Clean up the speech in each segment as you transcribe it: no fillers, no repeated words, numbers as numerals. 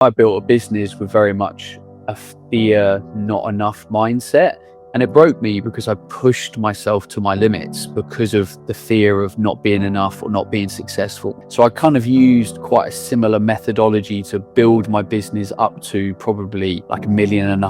I built a business with very much a fear not enough mindset. And it broke me because I pushed myself to my limits because of the fear of not being enough or not being successful. So I kind of used quite a similar methodology to build my business up to probably like 1.5 million.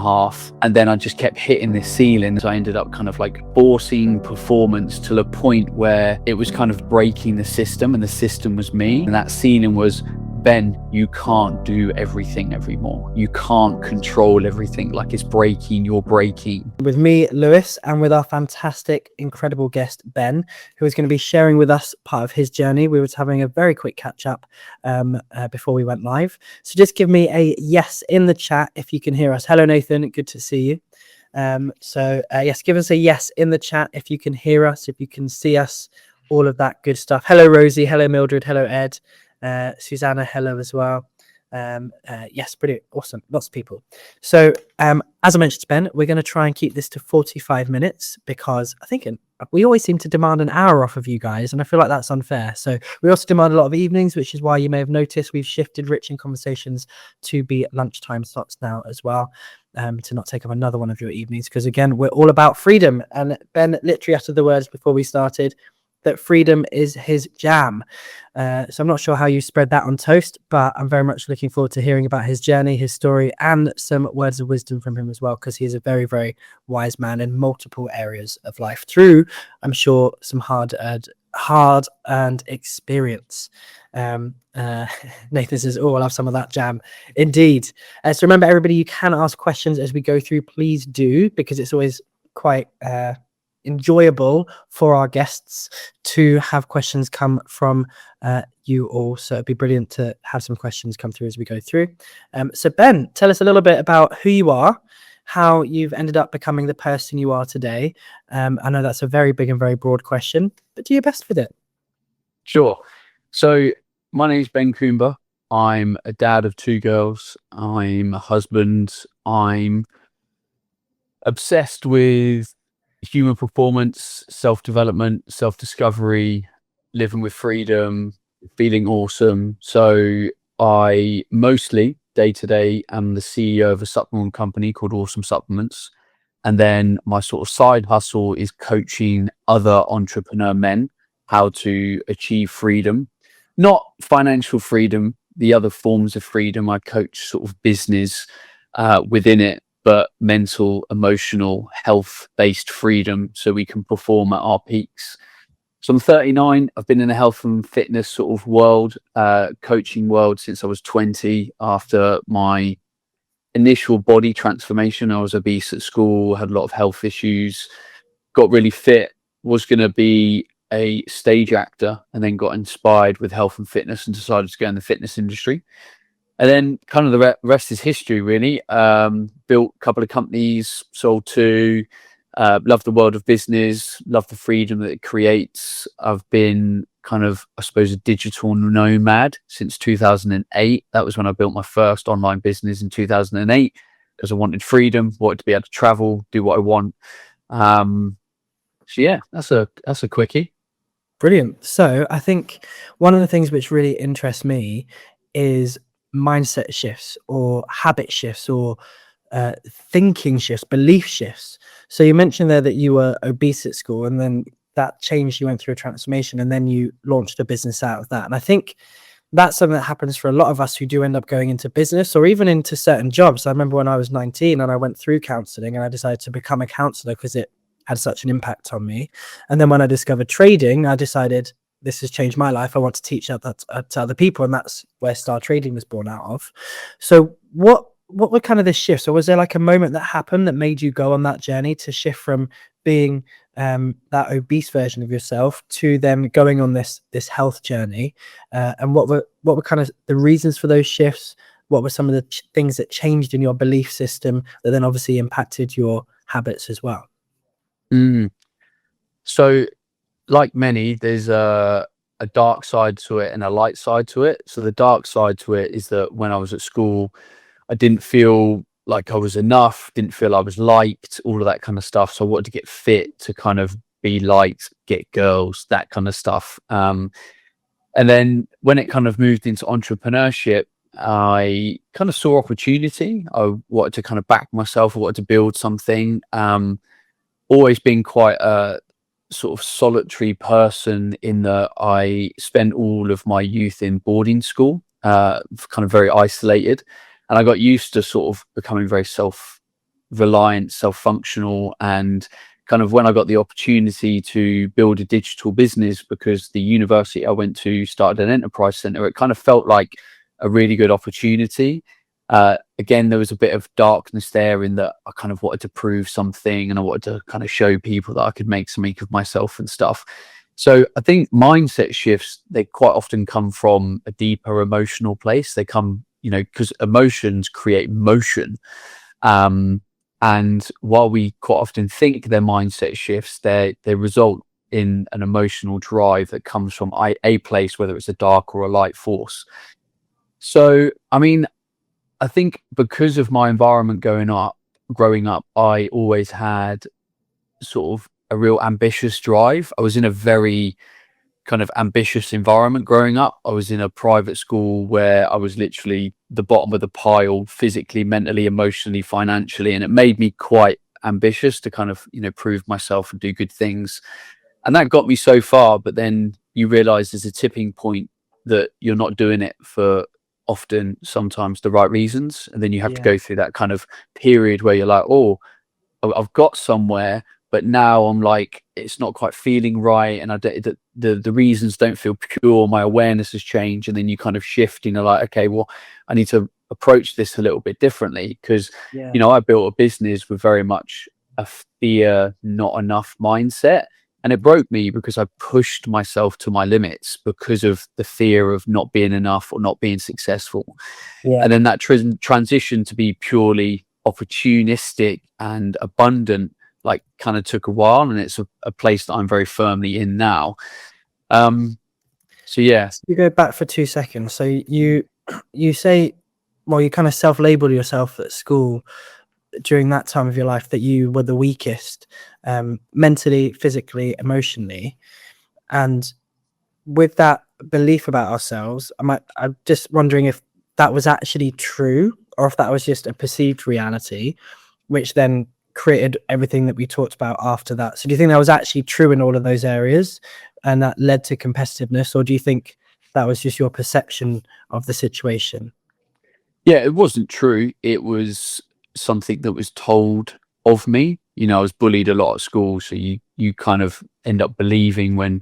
And then I just kept hitting this ceiling. So I ended up kind of like forcing performance to the point where it was kind of breaking the system, and the system was me. And that ceiling was, Ben, you can't do everything anymore. You can't control everything. Like, it's breaking, you're breaking. With me, Lewis, and with our fantastic, incredible guest, Ben, who is going to be sharing with us part of his journey. We were having a very quick catch up before we went live. So just give me a yes in the chat if you can hear us. Hello, Nathan. Good to see you. Yes, give us a yes in the chat if you can hear us, if you can see us, all of that good stuff. Hello, Rosie. Hello, Mildred. Hello, Ed. Susanna, hello as well. Yes, brilliant, awesome, lots of people. So as I mentioned to Ben, we're going to try and keep this to 45 minutes because I think we always seem to demand an hour off of you guys, and I feel like that's unfair. So we also demand a lot of evenings, which is why you may have noticed we've shifted Rich in Conversations to be lunchtime slots now as well, to not take up another one of your evenings, because again, we're all about freedom. And Ben literally uttered the words before we started that freedom is his jam. So I'm not sure how you spread that on toast, but I'm very much looking forward to hearing about his journey, his story, and some words of wisdom from him as well, because he is a very, very wise man in multiple areas of life through, I'm sure, some hard-earned experience. Nathan says, oh, I'll have some of that jam. Indeed. So remember, everybody, you can ask questions as we go through. Please do, because it's always quite enjoyable for our guests to have questions come from you all. So it'd be brilliant to have some questions come through as we go through. So Ben, tell us a little bit about who you are, how you've ended up becoming the person you are today. I know that's a very big and very broad question, but do your best with it. Sure. So my name's Ben Coomber. I'm a dad of 2 girls. I'm a husband. I'm obsessed with human performance, self-development, self-discovery, living with freedom, feeling awesome. So I mostly day-to-day am the CEO of a supplement company called Awesome Supplements. And then my sort of side hustle is coaching other entrepreneur men how to achieve freedom, not financial freedom, the other forms of freedom. I coach sort of business within it, but mental, emotional, health-based freedom, so we can perform at our peaks. So I'm 39. I've been in the health and fitness sort of world, coaching world, since I was 20. After my initial body transformation, I was obese at school, had a lot of health issues, got really fit, was going to be a stage actor, and then got inspired with health and fitness and decided to go in the fitness industry. And then kind of the rest is history, really. Built a couple of companies, sold 2, love the world of business, love the freedom that it creates. I've been kind of, I suppose, a digital nomad since 2008. That was when I built my first online business in 2008, because I wanted freedom, wanted to be able to travel, do what I want. So yeah, that's a quickie. Brilliant. So I think one of the things which really interests me is mindset shifts or habit shifts or thinking shifts, belief shifts. So you mentioned there that you were obese at school, and then that changed, you went through a transformation, and then you launched a business out of that. And I think that's something that happens for a lot of us who do end up going into business or even into certain jobs. I remember when I was 19 and I went through counseling, and I decided to become a counselor because it had such an impact on me. And then when I discovered trading, I decided, this has changed my life. I want to teach that to other people, and that's where Star Trading was born out of. So what were kind of the shifts? So was there like a moment that happened that made you go on that journey to shift from being that obese version of yourself to then going on this health journey? And what were kind of the reasons for those shifts? What were some of the things that changed in your belief system that then obviously impacted your habits as well? So, like many, there's a dark side to it and a light side to it. So the dark side to it is that when I was at school, I didn't feel like I was enough, didn't feel I was liked, all of that kind of stuff. So I wanted to get fit to kind of be liked, get girls, that kind of stuff. And then when it kind of moved into entrepreneurship, I kind of saw opportunity. I wanted to kind of back myself. I wanted to build something. Always been quite a sort of solitary person in that I spent all of my youth in boarding school, kind of very isolated. And I got used to sort of becoming very self-reliant, self-functional, and kind of when I got the opportunity to build a digital business because the university I went to started an enterprise center, it kind of felt like a really good opportunity. Again, there was a bit of darkness there in that I kind of wanted to prove something and I wanted to kind of show people that I could make something of myself and stuff. So I think mindset shifts, they quite often come from a deeper emotional place. They come, because emotions create motion. And while we quite often think they're mindset shifts, they result in an emotional drive that comes from a place, whether it's a dark or a light force. So, I mean, I think because of my environment growing up, I always had sort of a real ambitious drive. I was in a very kind of ambitious environment growing up. I was in a private school where I was literally the bottom of the pile physically, mentally, emotionally, financially, and it made me quite ambitious to kind of, prove myself and do good things. And that got me so far, but then you realize there's a tipping point that you're not doing it for often sometimes the right reasons, and then you have to go through that kind of period where you're like, oh, I've got somewhere, but now I'm like, it's not quite feeling right, and the reasons don't feel pure. My awareness has changed, and then you kind of shift. Like, okay, well, I need to approach this a little bit differently because I built a business with very much a fear, not enough mindset. And it broke me because I pushed myself to my limits because of the fear of not being enough or not being successful. And then that transition to be purely opportunistic and abundant, like, kind of took a while, and it's a place that I'm very firmly in now. So yeah. You go back for 2 seconds. So you say, well, you kind of self-labeled yourself at school during that time of your life that you were the weakest, mentally, physically, emotionally. And with that belief about ourselves, I'm just wondering if that was actually true or if that was just a perceived reality, which then created everything that we talked about after that. So do you think that was actually true in all of those areas and that led to competitiveness, or do you think that was just your perception of the situation? Yeah, it wasn't true. It was something that was told of me. I was bullied a lot at school, so you kind of end up believing when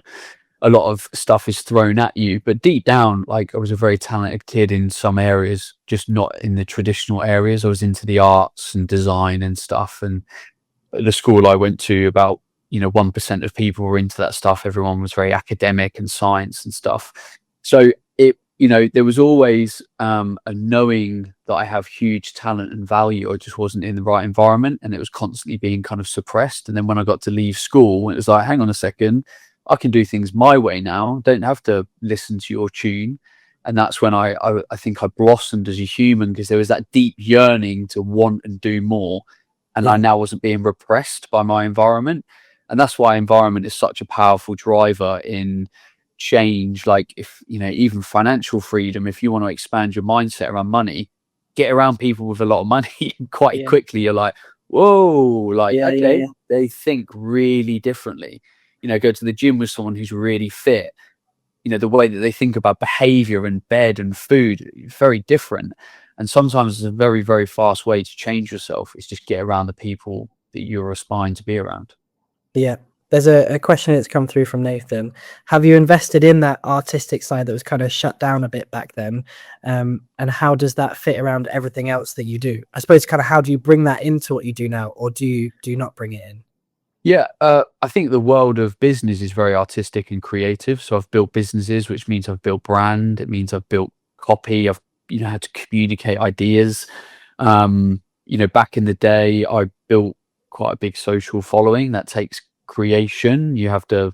a lot of stuff is thrown at you. But deep down, like, I was a very talented kid in some areas, just not in the traditional areas. I was into the arts and design and stuff. And at the school I went to, about 1% of people were into that stuff. Everyone was very academic and science and stuff. So there was always a knowing that I have huge talent and value. I just wasn't in the right environment, and it was constantly being kind of suppressed. And then when I got to leave school, it was like, hang on a second, I can do things my way now. Don't have to listen to your tune. And that's when I think I blossomed as a human, because there was that deep yearning to want and do more. And I now wasn't being repressed by my environment. And that's why environment is such a powerful driver in change. Like, if even financial freedom, if you want to expand your mindset around money, get around people with a lot of money. Quite quickly you're like, whoa, like, okay, they think really differently. Go to the gym with someone who's really fit, the way that they think about behavior and bed and food, very different. And sometimes it's a very, very fast way to change yourself is just get around the people that you're aspiring to be around. Yeah. There's a question that's come through from Nathan. Have you invested in that artistic side that was kind of shut down a bit back then? And how does that fit around everything else that you do? I suppose, kind of, how do you bring that into what you do now, or do you not bring it in? Yeah, I think the world of business is very artistic and creative. So I've built businesses, which means I've built brand. It means I've built copy. I've had to communicate ideas. Back in the day, I built quite a big social following. That takes creation. You have to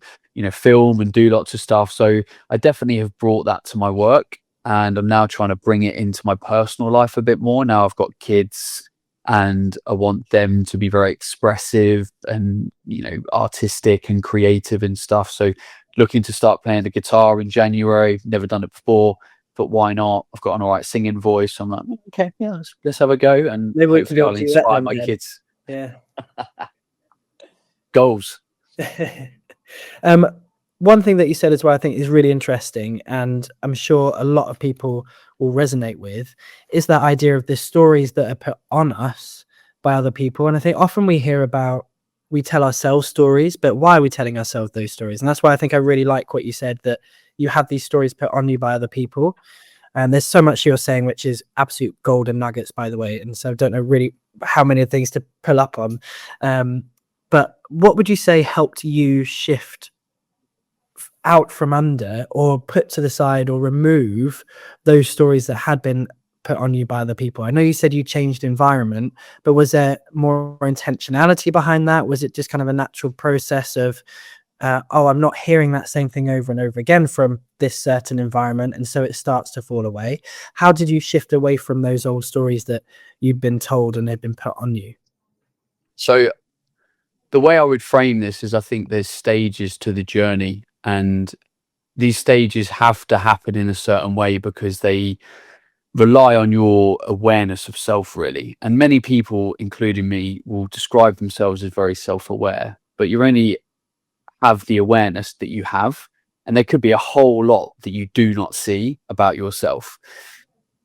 film and do lots of stuff. So I definitely have brought that to my work, and I'm now trying to bring it into my personal life a bit more. Now I've got kids, and I want them to be very expressive and artistic and creative and stuff. So looking to start playing the guitar in January. Never done it before. but why not? I've got an all right singing voice. I'm like, okay, yeah, let's have a go, and Maybe we can hopefully go I'll to you that inspire then, my Ben. kids. Yeah. Goals. One thing that you said as well, I think is really interesting, and I'm sure a lot of people will resonate with, is that idea of the stories that are put on us by other people. And I think often we hear about, we tell ourselves stories, but why are we telling ourselves those stories? And that's why I think I really like what you said, that you have these stories put on you by other people. And there's so much you're saying, which is absolute golden nuggets, by the way. And so I don't know really how many things to pull up on. But what would you say helped you shift out from under, or put to the side, or remove those stories that had been put on you by other people? I know you said you changed environment, but was there more intentionality behind that? Was it just kind of a natural process of, oh, I'm not hearing that same thing over and over again from this certain environment, and so it starts to fall away? How did you shift away from those old stories that you've been told and had been put on you? So the way I would frame this is, I think there's stages to the journey, and these stages have to happen in a certain way because they rely on your awareness of self, really. And many people, including me, will describe themselves as very self-aware, but you only have the awareness that you have, and there could be a whole lot that you do not see about yourself.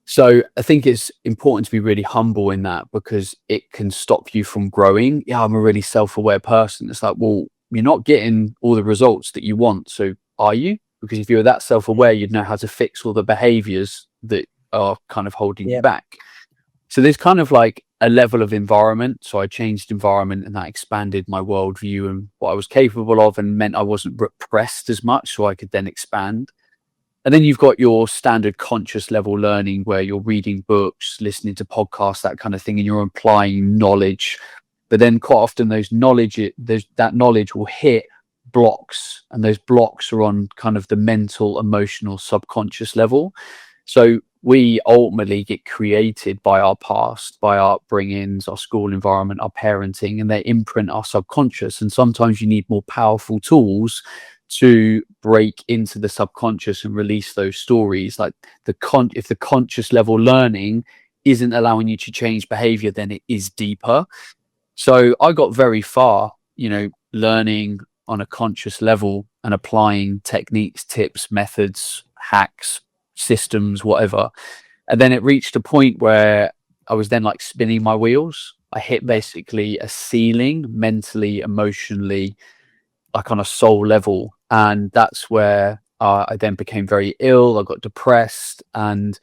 So I think it's important to be really humble in that, because it can stop you from growing. Yeah, I'm a really self-aware person. It's like, well, you're not getting all the results that you want. So are you? Because if you were that self-aware, you'd know how to fix all the behaviors that are kind of holding you back. So there's kind of like a level of environment. So I changed environment, and that expanded my worldview and what I was capable of, and meant I wasn't repressed as much, so I could then expand. And then you've got your standard conscious level learning, where you're reading books, listening to podcasts, that kind of thing, and you're applying knowledge. But then quite often that knowledge will hit blocks, and those blocks are on kind of the mental, emotional, subconscious level. So we ultimately get created by our past, by our upbringings, our school environment, our parenting, and they imprint our subconscious. And sometimes you need more powerful tools to break into the subconscious and release those stories. Like if the conscious level learning isn't allowing you to change behavior, then it is deeper. So I got very far, learning on a conscious level and applying techniques, tips, methods, hacks, systems, whatever. And then it reached a point where I was then like spinning my wheels. I hit basically a ceiling mentally, emotionally, like on a soul level. And that's where I then became very ill. I got depressed. And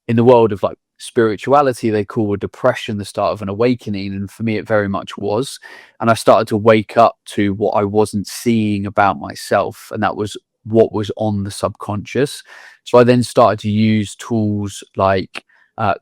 in the world of like spirituality, they call a depression the start of an awakening. And for me, it very much was. And I started to wake up to what I wasn't seeing about myself. And that was what was on the subconscious. So I then started to use tools like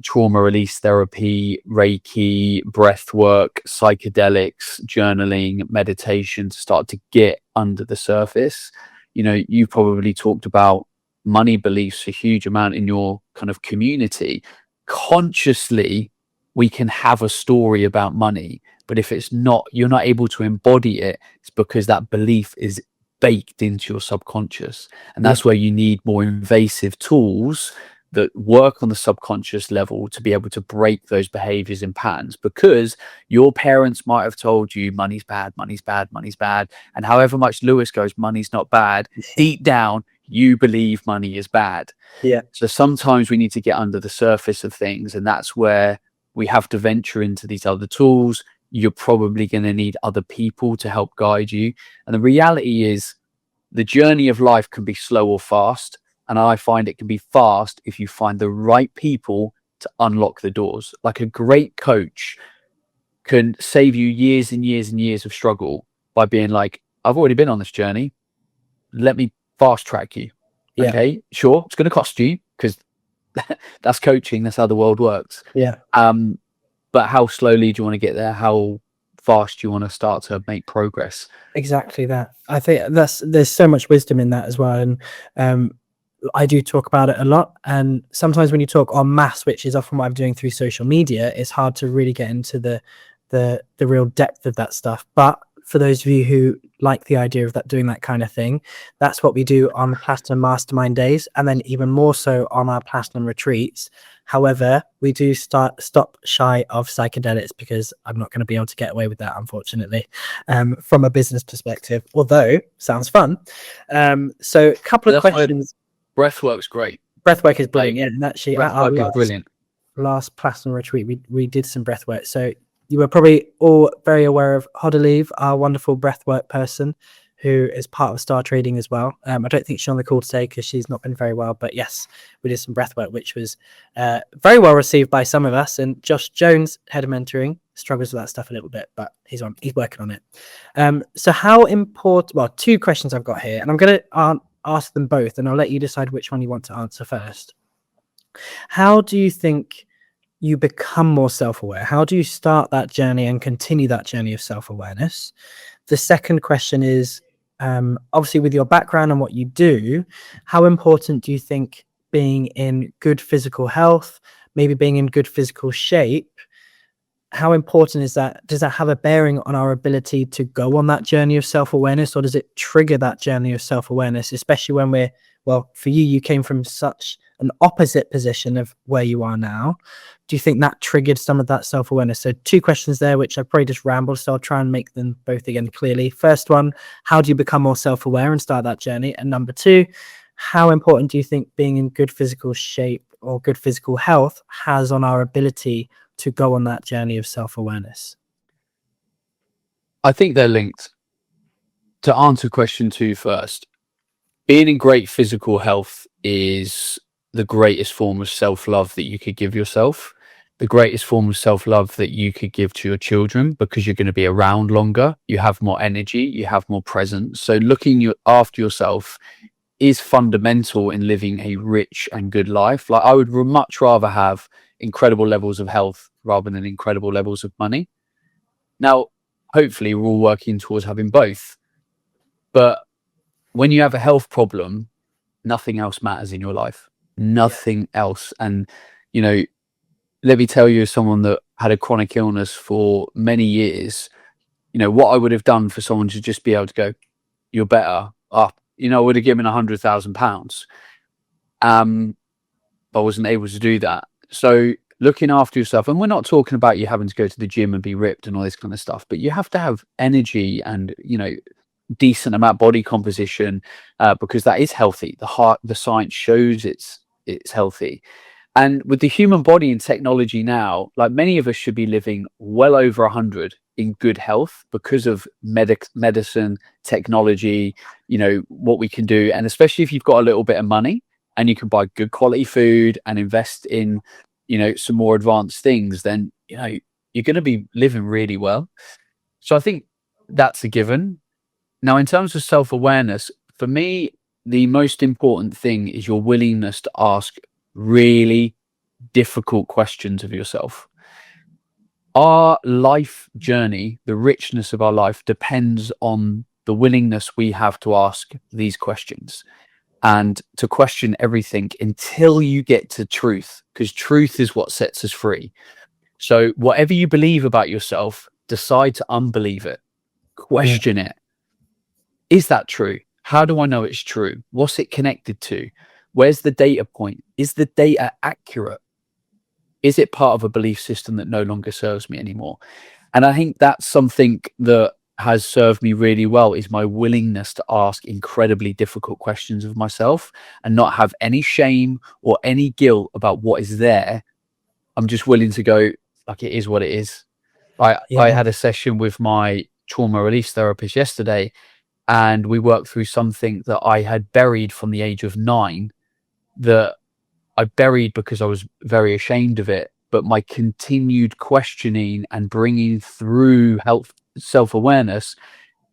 trauma release therapy, Reiki, breath work, psychedelics, journaling, meditation, to start to get under the surface. You probably talked about money beliefs a huge amount in your kind of community. Consciously, we can have a story about money, but if you're not able to embody it, it's because that belief is baked into your subconscious. And that's where you need more invasive tools that work on the subconscious level to be able to break those behaviors and patterns, because your parents might have told you money's bad, money's bad, money's bad. And however much Lewis goes, money's not bad, deep down, you believe money is bad. Yeah. So sometimes we need to get under the surface of things. And that's where we have to venture into these other tools. You're probably going to need other people to help guide you. And the reality is, the journey of life can be slow or fast. And I find it can be fast if you find the right people to unlock the doors. Like a great coach can save you years and years and years of struggle by being like, I've already been on this journey. Let me fast track you. Yeah. Okay, sure, it's going to cost you, because that's coaching. That's how the world works. Yeah. But how slowly do you want to get there? How fast do you want to start to make progress? Exactly that. I think there's so much wisdom in that as well. And I do talk about it a lot. And sometimes when you talk en masse, which is often what I'm doing through social media, it's hard to really get into the real depth of that stuff. But for those of you who like the idea of that, doing that kind of thing, that's what we do on the Platinum Mastermind days, and then even more so on our Platinum retreats. However, we do stop shy of psychedelics because I'm not going to be able to get away with that, unfortunately, from a business perspective, although sounds fun. So a couple of questions. Breathwork's great. Breathwork is brilliant. Yeah, and actually Breathwork is brilliant. Last Platinum retreat, we did some breathwork. So you were probably all very aware of Hodaleave, our wonderful breathwork person, who is part of Star Trading as well. I don't think she's on the call today because she's not been very well, but yes, we did some breathwork, which was very well received by some of us. And Josh Jones, head of mentoring, struggles with that stuff a little bit, but he's working on it. So how important? Well, two questions I've got here, and I'm going to ask them both, and I'll let you decide which one you want to answer first. How do you think you become more self-aware? How do you start that journey and continue that journey of self-awareness? The second question is, obviously with your background and what you do, how important do you think being in good physical health, maybe being in good physical shape, how important is that? Does that have a bearing on our ability to go on that journey of self-awareness, or does it trigger that journey of self-awareness, especially when for you came from such an opposite position of where you are now? Do you think that triggered some of that self-awareness? So two questions there, which I probably just rambled, so I'll try and make them both again clearly. First one, how do you become more self-aware and start that journey? And number two, how important do you think being in good physical shape or good physical health has on our ability to go on that journey of self-awareness? I think they're linked. To answer question 2 first, being in great physical health is the greatest form of self-love that you could give yourself, the greatest form of self-love that you could give to your children, because you're going to be around longer, you have more energy, you have more presence. So looking after yourself is fundamental in living a rich and good life. Like, I would much rather have incredible levels of health rather than incredible levels of money. Now, hopefully we're all working towards having both, but when you have a health problem, nothing else matters in your life. Nothing else. And, let me tell you, as someone that had a chronic illness for many years, what I would have done for someone to just be able to go, you're better up, I would have given £100,000. I wasn't able to do that. So looking after yourself, and we're not talking about you having to go to the gym and be ripped and all this kind of stuff, but you have to have energy and, decent amount of body composition, because that is healthy. The science shows it's healthy. And with the human body and technology now, like, many of us should be living well over 100 in good health because of medicine, technology, what we can do. And especially if you've got a little bit of money and you can buy good quality food and invest in, some more advanced things, then, you're going to be living really well. So I think that's a given. Now, in terms of self-awareness, for me, the most important thing is your willingness to ask really difficult questions of yourself. Our life journey, the richness of our life, depends on the willingness we have to ask these questions and to question everything until you get to truth, because truth is what sets us free. So whatever you believe about yourself, decide to unbelieve it, question it. Is that true? How do I know it's true? What's it connected to? Where's the data point? Is the data accurate? Is it part of a belief system that no longer serves me anymore? And I think that's something that has served me really well, is my willingness to ask incredibly difficult questions of myself and not have any shame or any guilt about what is there. I'm just willing to go, like, it is what it is. I had a session with my trauma release therapist yesterday, and we worked through something that I had buried from the age of 9, that I buried because I was very ashamed of it. But my continued questioning and bringing through self-awareness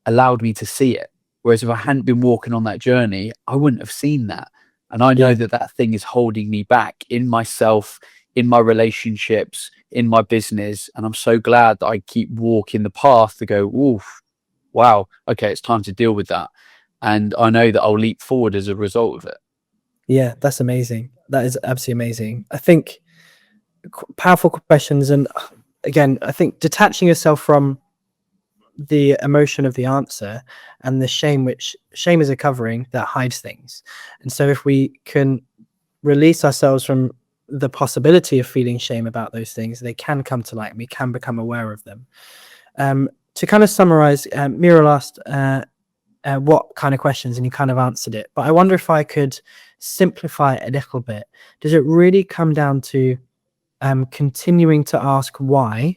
allowed me to see it. Whereas if I hadn't been walking on that journey, I wouldn't have seen that. And I know that thing is holding me back in myself, in my relationships, in my business. And I'm so glad that I keep walking the path to go, oof, wow, okay, it's time to deal with that. And I know that I'll leap forward as a result of it. Yeah, that's amazing. That is absolutely amazing. I think powerful questions. And again, I think detaching yourself from the emotion of the answer and the shame, which shame is a covering that hides things. And so if we can release ourselves from the possibility of feeling shame about those things, they can come to light and we can become aware of them. To kind of summarize, Mira asked what kind of questions, and you kind of answered it, but I wonder if I could simplify it a little bit. Does it really come down to continuing to ask why,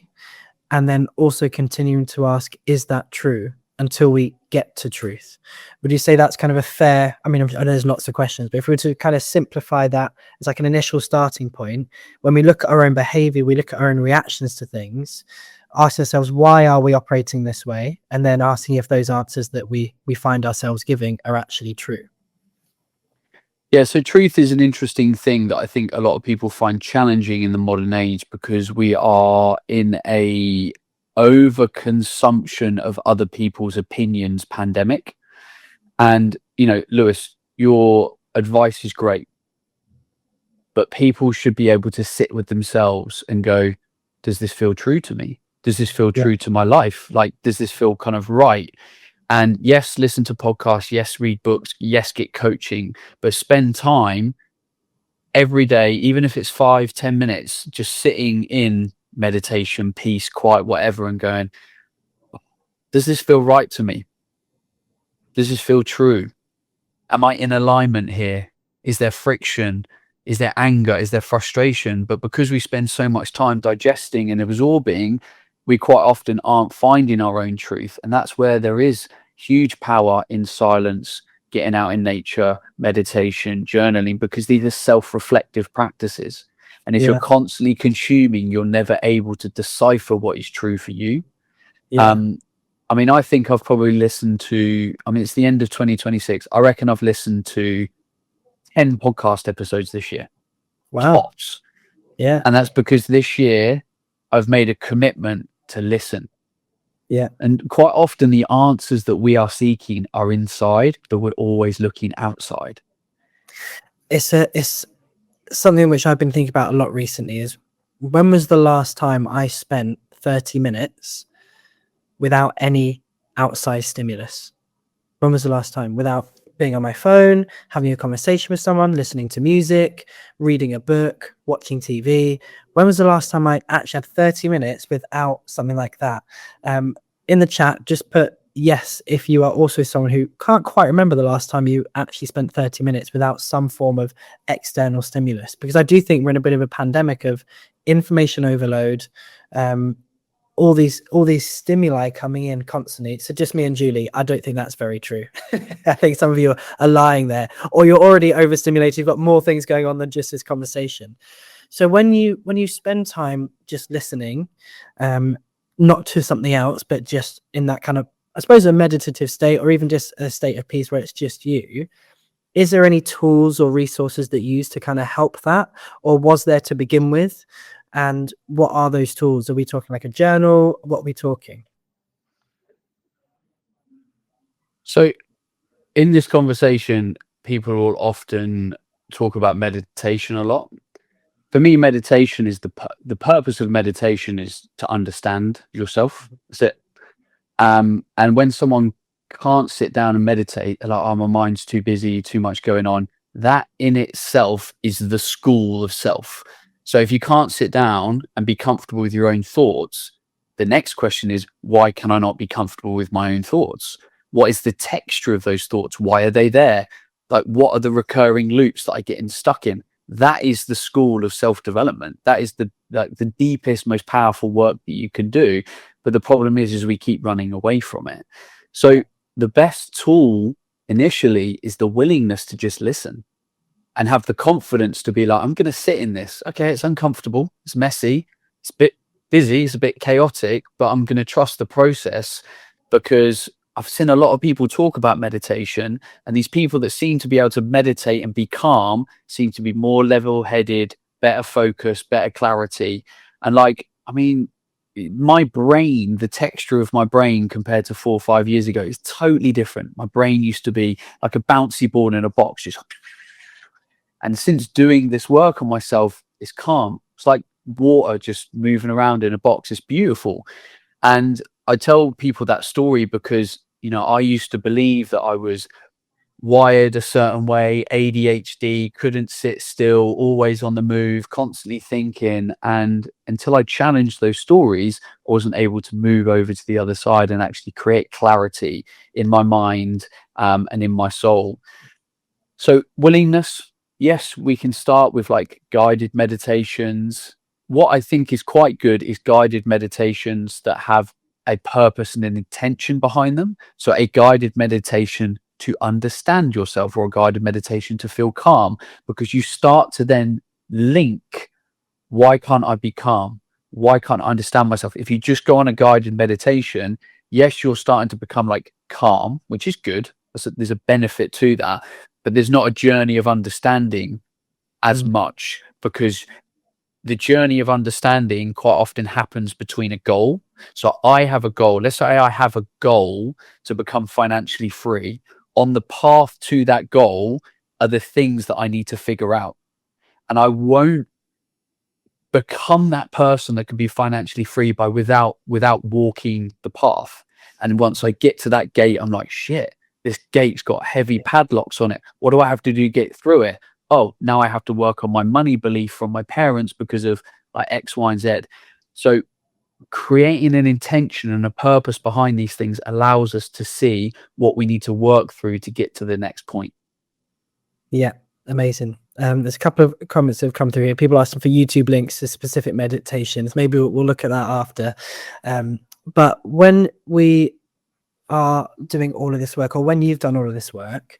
and then also continuing to ask, is that true, until we get to truth? Would you say that's kind of a fair, I mean, I know there's lots of questions, but if we were to kind of simplify that as like an initial starting point, when we look at our own behavior, we look at our own reactions to things, ask ourselves, why are we operating this way? And then asking if those answers that we find ourselves giving are actually true. Yeah, so truth is an interesting thing that I think a lot of people find challenging in the modern age, because we are in a overconsumption of other people's opinions pandemic. And, Lewis, your advice is great, but people should be able to sit with themselves and go, does this feel true to me? Does this feel Yeah. true to my life? Like, does this feel kind of right? And yes, listen to podcasts. Yes, read books. Yes, get coaching, but spend time every day, even if it's 5-10 minutes, just sitting in meditation, peace, quiet, whatever, and going, does this feel right to me? Does this feel true? Am I in alignment here? Is there friction? Is there anger? Is there frustration? But because we spend so much time digesting and absorbing, we quite often aren't finding our own truth. And that's where there is huge power in silence, getting out in nature, meditation, journaling, because these are self-reflective practices. And if you're Yeah. constantly consuming, you're never able to decipher what is true for you. Yeah. I mean, I think I've probably listened to, it's the end of 2026. I reckon I've listened to 10 podcast episodes this year, Wow. tops. Yeah. And that's because this year I've made a commitment to listen. Yeah. And quite often the answers that we are seeking are inside, but we're always looking outside. It's something which I've been thinking about a lot recently, is when was the last time I spent 30 minutes without any outside stimulus? When was the last time, without being on my phone, having a conversation with someone, listening to music, reading a book, watching TV? When was the last time I actually had 30 minutes without something like that? In the chat, just put yes if you are also someone who can't quite remember the last time you actually spent 30 minutes without some form of external stimulus, because I do think we're in a bit of a pandemic of information overload, all these stimuli coming in constantly. So just me and Julie, I don't think that's very true. I think some of you are lying there, or you're already overstimulated. You've got more things going on than just this conversation. So when you spend time just listening, not to something else, but just in that kind of, I suppose, a meditative state, or even just a state of peace where it's just you, is there any tools or resources that you use to kind of help that, or was there to begin with? And what are those tools? Are we talking like a journal? What are we talking? So in this conversation, people will often talk about meditation a lot. For me, meditation is the purpose of meditation is to understand yourself. That's it. And when someone can't sit down and meditate, they're like, oh, my mind's too busy, too much going on. That in itself is the school of self. So if you can't sit down and be comfortable with your own thoughts, the next question is, why can I not be comfortable with my own thoughts? What is the texture of those thoughts? Why are they there? Like, what are the recurring loops that I get stuck in? That is the school of self-development. That is the deepest, most powerful work that you can do. But the problem is we keep running away from it. So the best tool initially is the willingness to just listen and have the confidence to be like, I'm going to sit in this. Okay, it's uncomfortable. It's messy. It's a bit busy. It's a bit chaotic, but I'm going to trust the process, because I've seen a lot of people talk about meditation, and these people that seem to be able to meditate and be calm seem to be more level-headed, better focus, better clarity. And my brain, the texture of my brain compared to 4 or 5 years ago is totally different. My brain used to be like a bouncy ball in a box, and since doing this work on myself, it's calm. It's like water just moving around in a box. It's beautiful. And I tell people that story because, I used to believe that I was wired a certain way, ADHD, couldn't sit still, always on the move, constantly thinking. And until I challenged those stories, I wasn't able to move over to the other side and actually create clarity in my mind, and in my soul. So, willingness, yes, we can start with like guided meditations. What I think is quite good is guided meditations that have a purpose and an intention behind them. So, a guided meditation to understand yourself, or a guided meditation to feel calm, because you start to then link, why can't I be calm? Why can't I understand myself? If you just go on a guided meditation, yes, you're starting to become like calm, which is good. There's a benefit to that, but there's not a journey of understanding as Mm. much, because the journey of understanding quite often happens between a goal. So I have a goal. Let's say I have a goal to become financially free. On the path to that goal are the things that I need to figure out. And I won't become that person that can be financially free by without walking the path. And once I get to that gate, I'm like, shit, this gate's got heavy padlocks on it. What do I have to do to get through it? Oh, now I have to work on my money belief from my parents because of like X, Y, and Z. So creating an intention and a purpose behind these things allows us to see what we need to work through to get to the next point. Yeah, amazing. There's a couple of comments that have come through here. People asking for YouTube links to specific meditations. Maybe we'll look at that after. But when we are doing all of this work, or when you've done all of this work,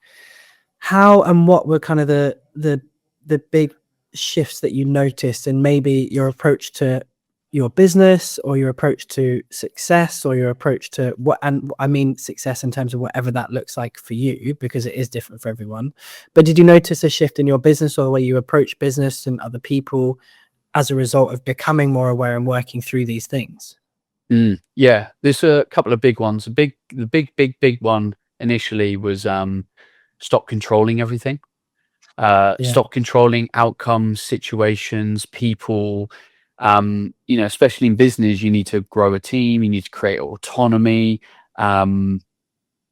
how and what were kind of the big shifts that you noticed, and maybe your approach to your business, or your approach to success, or your approach to what, and I mean success in terms of whatever that looks like for you, because it is different for everyone. But did you notice a shift in your business, or the way you approach business and other people, as a result of becoming more aware and working through these things? Yeah, there's a couple of big ones. The big one initially was stop controlling everything. Yeah. Stop controlling outcomes, situations, people. Especially in business, you need to grow a team, you need to create autonomy. And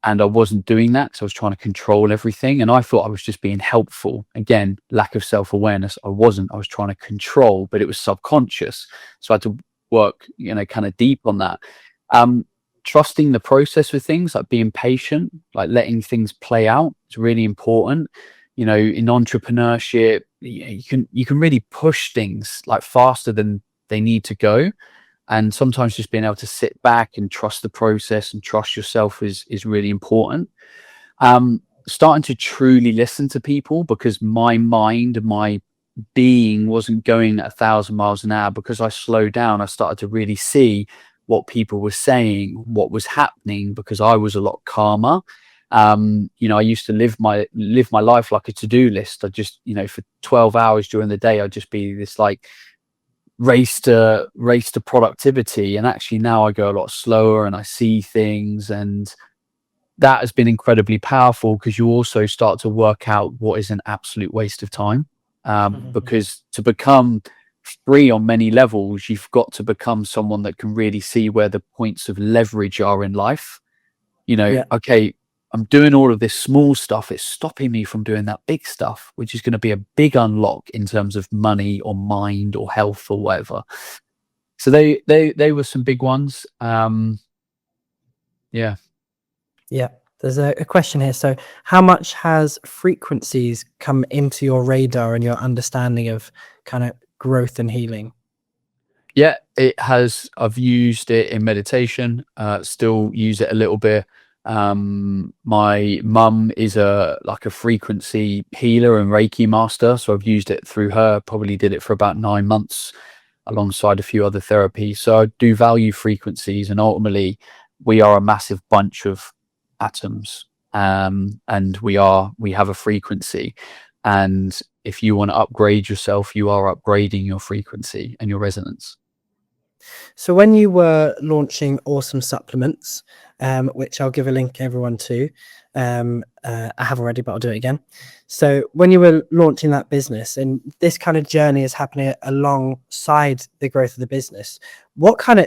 I wasn't doing that, so I was trying to control everything, and I thought I was just being helpful. Again, lack of self-awareness. I wasn't. I was trying to control, but it was subconscious. So I had to work, kind of deep on that. Trusting the process with things, like being patient, like letting things play out, is really important. In entrepreneurship, you can really push things like faster than they need to go. And sometimes just being able to sit back and trust the process and trust yourself is really important. Starting to truly listen to people, because my mind and my being wasn't going at 1,000 miles an hour. Because I slowed down, I started to really see what people were saying, what was happening, because I was a lot calmer. I used to live my life like a to-do list. I just, for 12 hours during the day, I'd just be this like race to productivity. And actually now I go a lot slower and I see things, and that has been incredibly powerful, because you also start to work out what is an absolute waste of time. Because to become free on many levels, you've got to become someone that can really see where the points of leverage are in life. Yeah. Okay, I'm doing all of this small stuff. It's stopping me from doing that big stuff, which is going to be a big unlock in terms of money or mind or health or whatever. So they were some big ones. Yeah. Yeah. There's a question here. So, how much has frequencies come into your radar and your understanding of kind of growth and healing? Yeah, it has. I've used it in meditation, still use it a little bit. My mum is a frequency healer and Reiki master, so I've used it through her. Probably did it for about 9 months alongside a few other therapies. So I do value frequencies, and ultimately we are a massive bunch of atoms. And we have a frequency. And if you want to upgrade yourself, you are upgrading your frequency and your resonance. So, when you were launching awesome supplements, which I'll give a link everyone to, I have already, but I'll do it again. So, when you were launching that business, and this kind of journey is happening alongside the growth of the business, what kind of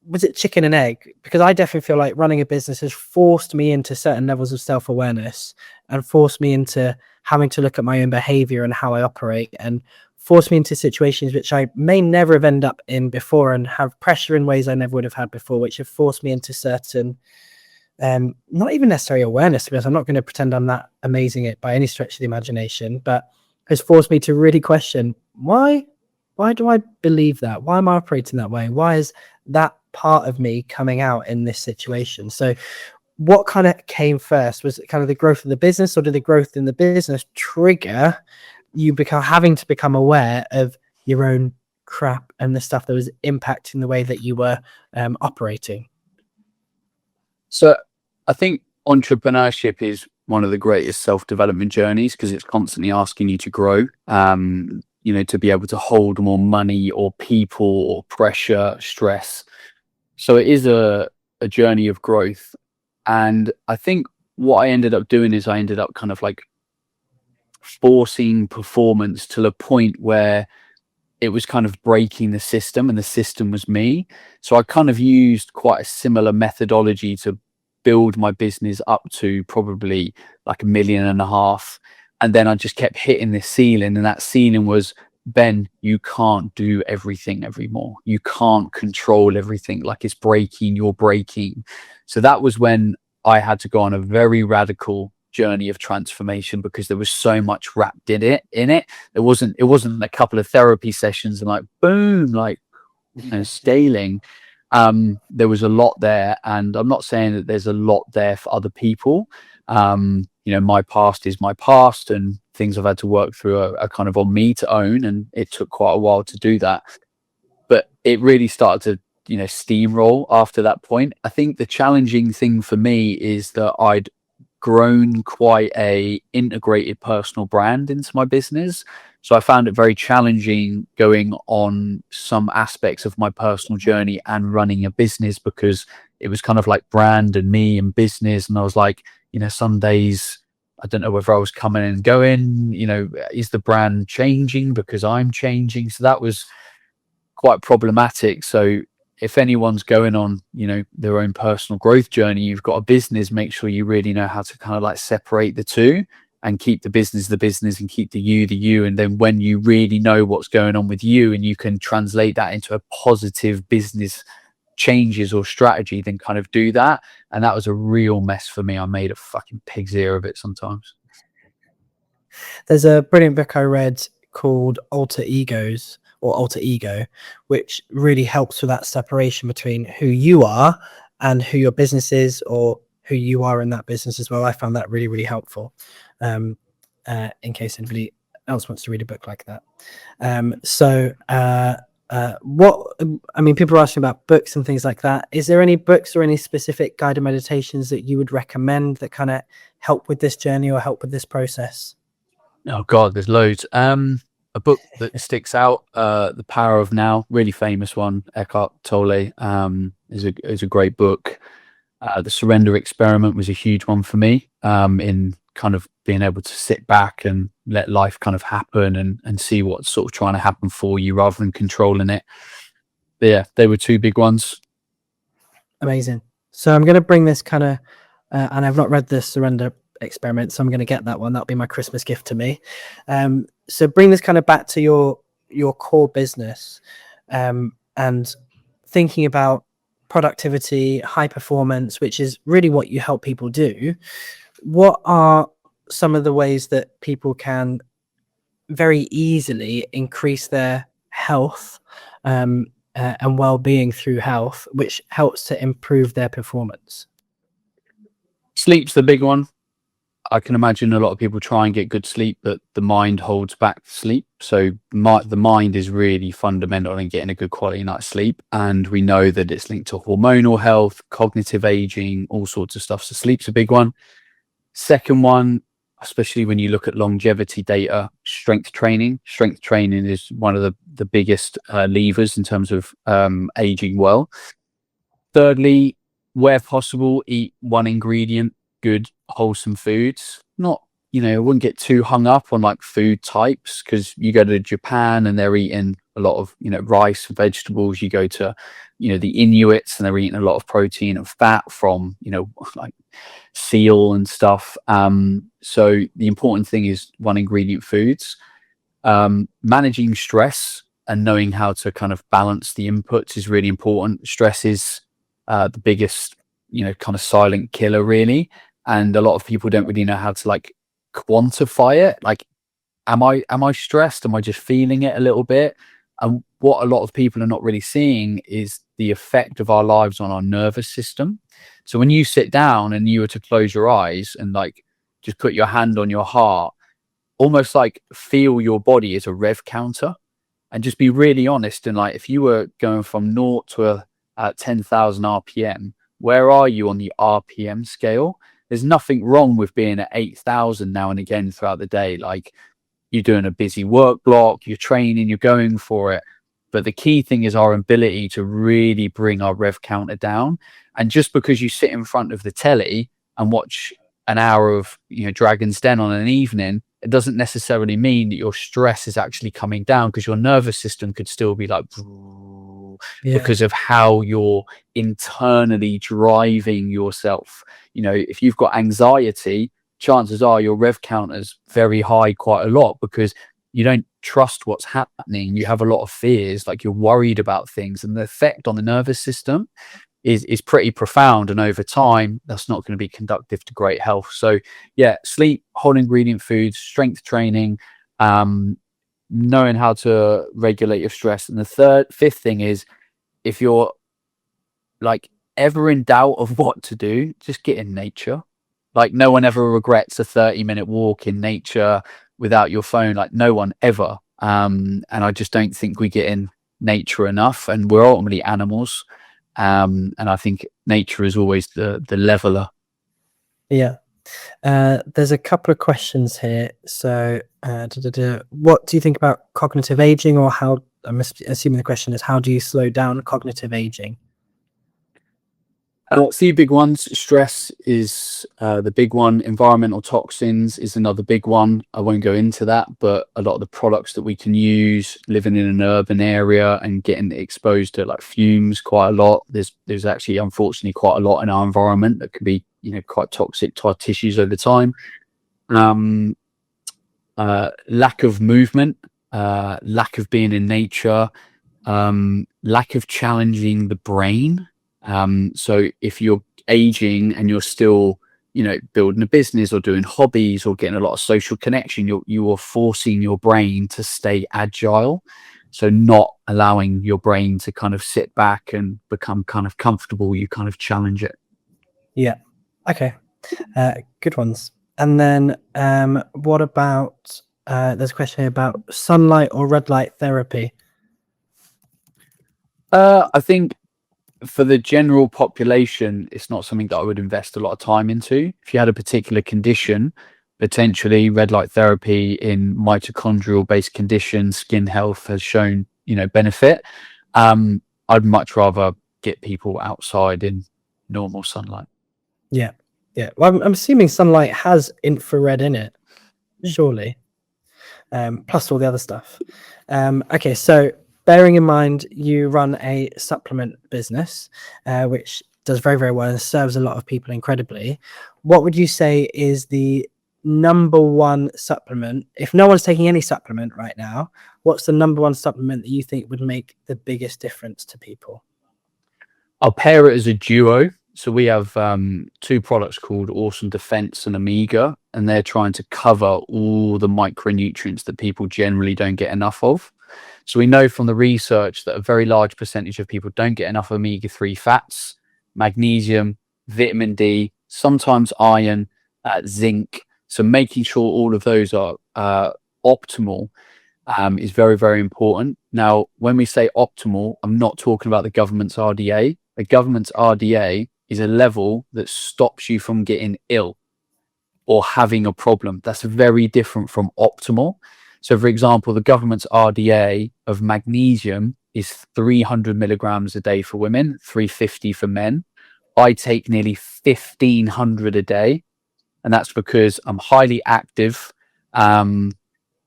was it chicken and egg? Because I definitely feel like running a business has forced me into certain levels of self-awareness and forced me into having to look at my own behavior and how I operate, and forced me into situations which I may never have ended up in before, and have pressure in ways I never would have had before, which have forced me into certain not even necessarily awareness, because I'm not going to pretend I'm that amazing it by any stretch of the imagination, but has forced me to really question why do I believe that? Why am I operating that way? Why is that part of me coming out in this situation? So what kind of came first? Was it kind of the growth of the business, or did the growth in the business trigger you having to become aware of your own crap and the stuff that was impacting the way that you were operating? So I think entrepreneurship is one of the greatest self-development journeys, because it's constantly asking you to grow, to be able to hold more money or people or pressure, stress. So it is a journey of growth. And I think what I ended up doing is I ended up kind of like forcing performance to the point where it was kind of breaking the system, and the system was me. So I kind of used quite a similar methodology to build my business up to probably like 1.5 million. And then I just kept hitting this ceiling, and that ceiling was, Ben, you can't do everything evermore. You can't control everything. Like, it's breaking, you're breaking. So that was when I had to go on a very radical journey of transformation, because there was so much wrapped in it. It wasn't a couple of therapy sessions and like boom, like, scaling. There was a lot there, and I'm not saying that there's a lot there for other people. My past is my past, and things I've had to work through are kind of on me to own, and it took quite a while to do that. But it really started to, steamroll after that point. I think the challenging thing for me is that I'd grown quite a integrated personal brand into my business. So I found it very challenging going on some aspects of my personal journey and running a business, because it was kind of like brand and me and business. And I was like, some days I don't know whether I was coming and going, is the brand changing because I'm changing? So that was quite problematic. So if anyone's going on, their own personal growth journey, you've got a business, make sure you really know how to kind of like separate the two, and keep the business and keep the you. And then when you really know what's going on with you, and you can translate that into a positive business changes or strategy, then kind of do that. And that was a real mess for me. I made a fucking pig's ear of it sometimes. There's a brilliant book I read called Alter Egos, or Alter Ego, which really helps with that separation between who you are and who your business is, or who you are in that business as well. I found that really, really helpful. In case anybody else wants to read a book like that. People are asking about books and things like that. Is there any books or any specific guided meditations that you would recommend that kind of help with this journey or help with this process? Oh God, there's loads. A book that sticks out, The Power of Now, really famous one. Eckhart Tolle is a great book. The Surrender Experiment was a huge one for me, in kind of being able to sit back and let life kind of happen, and see what's sort of trying to happen for you rather than controlling it. But yeah, they were two big ones. Amazing. So I'm going to bring this kind of, and I've not read the Surrender Experiment, so I'm going to get that one. That'll be my Christmas gift to me. So bring this kind of back to your core business, and thinking about productivity, high performance, which is really what you help people do. What are some of the ways that people can very easily increase their health and well-being through health, which helps to improve their performance? Sleep's the big one. I can imagine a lot of people try and get good sleep, but the mind holds back sleep. So the mind is really fundamental in getting a good quality night's sleep. And we know that it's linked to hormonal health, cognitive aging, all sorts of stuff. So sleep's a big one. Second one, especially when you look at longevity data, strength training. Strength training is one of the biggest levers in terms of aging well. Thirdly, where possible, eat one ingredient, good wholesome foods. Not, I wouldn't get too hung up on like food types, because you go to Japan and they're eating a lot of, rice, vegetables. You go to, the Inuits, and they're eating a lot of protein and fat from, like seal and stuff. So the important thing is one ingredient foods. Managing stress and knowing how to kind of balance the inputs is really important. Stress is the biggest, kind of silent killer, really. And a lot of people don't really know how to like quantify it. Like, am I stressed? Am I just feeling it a little bit? And what a lot of people are not really seeing is the effect of our lives on our nervous system. So when you sit down and you were to close your eyes and like just put your hand on your heart, almost like feel your body as a rev counter, and just be really honest. And like, if you were going from 0 to 10,000 RPM, where are you on the RPM scale? There's nothing wrong with being at 8,000 now and again throughout the day. Like, you're doing a busy work block, you're training, you're going for it. But the key thing is our ability to really bring our rev counter down. And just because you sit in front of the telly and watch an hour of, Dragon's Den on an evening, it doesn't necessarily mean that your stress is actually coming down, because your nervous system could still be like, because of how you're internally driving yourself. If you've got anxiety, chances are your rev counter's very high quite a lot, because you don't trust what's happening. You have a lot of fears, like you're worried about things, and the effect on the nervous system is pretty profound. And over time, that's not going to be conductive to great health. So yeah, sleep, whole ingredient foods, strength training, knowing how to regulate your stress. And the fifth thing is, if you're like ever in doubt of what to do, just get in nature. Like, no one ever regrets a 30-minute walk in nature without your phone. Like, no one ever. And I just don't think we get in nature enough, and we're ultimately animals. And I think nature is always the leveler. Yeah. There's a couple of questions here. So, what do you think about cognitive aging, or how? I'm assuming the question is, how do you slow down cognitive aging? A few big ones. Stress is the big one. Environmental toxins is another big one. I won't go into that, but a lot of the products that we can use living in an urban area and getting exposed to like fumes quite a lot. There's actually, unfortunately, quite a lot in our environment that can be, quite toxic to our tissues over time. Lack of movement, lack of being in nature, lack of challenging the brain. So if you're aging and you're still, building a business or doing hobbies or getting a lot of social connection, you are forcing your brain to stay agile. So not allowing your brain to kind of sit back and become kind of comfortable, you kind of challenge it. Yeah. Okay. Good ones. And then what about, there's a question here about sunlight or red light therapy. I think for the general population, it's not something that I would invest a lot of time into. If you had a particular condition, potentially red light therapy in mitochondrial based conditions, skin health has shown, benefit. I'd much rather get people outside in normal sunlight. Yeah. Yeah. Well, I'm assuming sunlight has infrared in it, surely. Plus all the other stuff. Okay. So, bearing in mind you run a supplement business, which does very, very well and serves a lot of people incredibly, what would you say is the number one supplement? If no one's taking any supplement right now, what's the number one supplement that you think would make the biggest difference to people? I'll pair it as a duo. So we have two products called Awesome Defense and Omega, and they're trying to cover all the micronutrients that people generally don't get enough of. So we know from the research that a very large percentage of people don't get enough omega-3 fats, magnesium, vitamin D, sometimes iron, zinc. So making sure all of those are optimal is very, very important. Now, when we say optimal, I'm not talking about the government's RDA. The government's RDA is a level that stops you from getting ill or having a problem. That's very different from optimal. So, for example, the government's RDA of magnesium is 300 milligrams a day for women, 350 for men. I take nearly 1,500 a day, and that's because I'm highly active.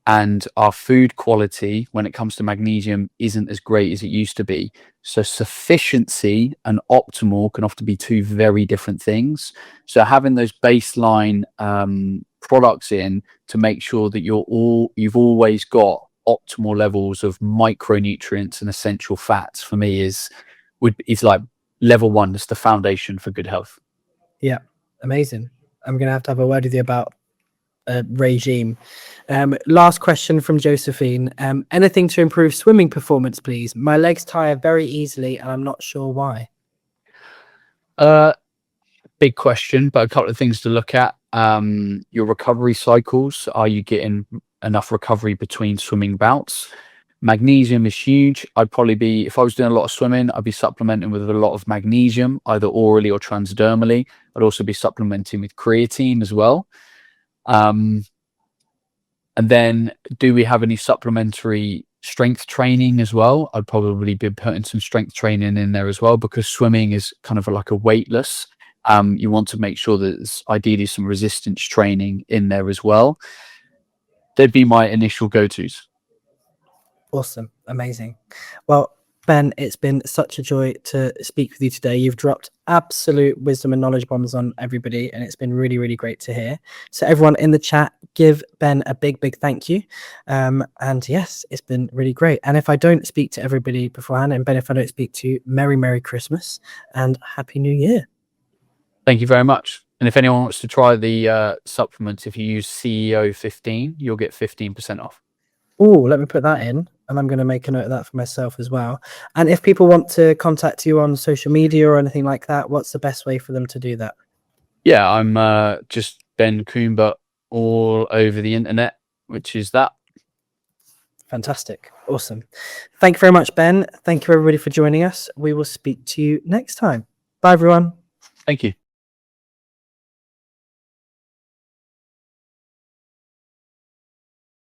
and our food quality when it comes to magnesium isn't as great as it used to be. So sufficiency and optimal can often be two very different things. So having those baseline products in to make sure that you've always got optimal levels of micronutrients and essential fats, for me is like level one. That's the foundation for good health. Yeah, amazing. I'm going to have a word with you about regime. Last question from Josephine. Anything to improve swimming performance, please? My legs tire very easily and I'm not sure why. Big question, but a couple of things to look at. Your recovery cycles. Are you getting enough recovery between swimming bouts? Magnesium is huge. I'd probably be, if I was doing a lot of swimming, I'd be supplementing with a lot of magnesium, either orally or transdermally. I'd also be supplementing with creatine as well. And then, do we have any supplementary strength training as well? I'd probably be putting some strength training in there as well, because swimming is kind of like a weightless. You want to make sure that there's ideally some resistance training in there as well. They'd be my initial go-tos. Awesome. Amazing. Well, Ben, it's been such a joy to speak with you today. You've dropped absolute wisdom and knowledge bombs on everybody, and it's been really, really great to hear. So everyone in the chat, give Ben a big, big thank you. And yes, it's been really great. And if I don't speak to everybody beforehand, and Ben, if I don't speak to you, Merry Christmas and Happy New Year. Thank you very much. And if anyone wants to try the supplements, if you use CEO 15, you'll get 15% off. Oh, let me put that in. And I'm going to make a note of that for myself as well. And if people want to contact you on social media or anything like that, what's the best way for them to do that? Yeah, I'm just Ben Coomber all over the internet, which is that. Fantastic. Awesome. Thank you very much, Ben. Thank you, everybody, for joining us. We will speak to you next time. Bye, everyone. Thank you.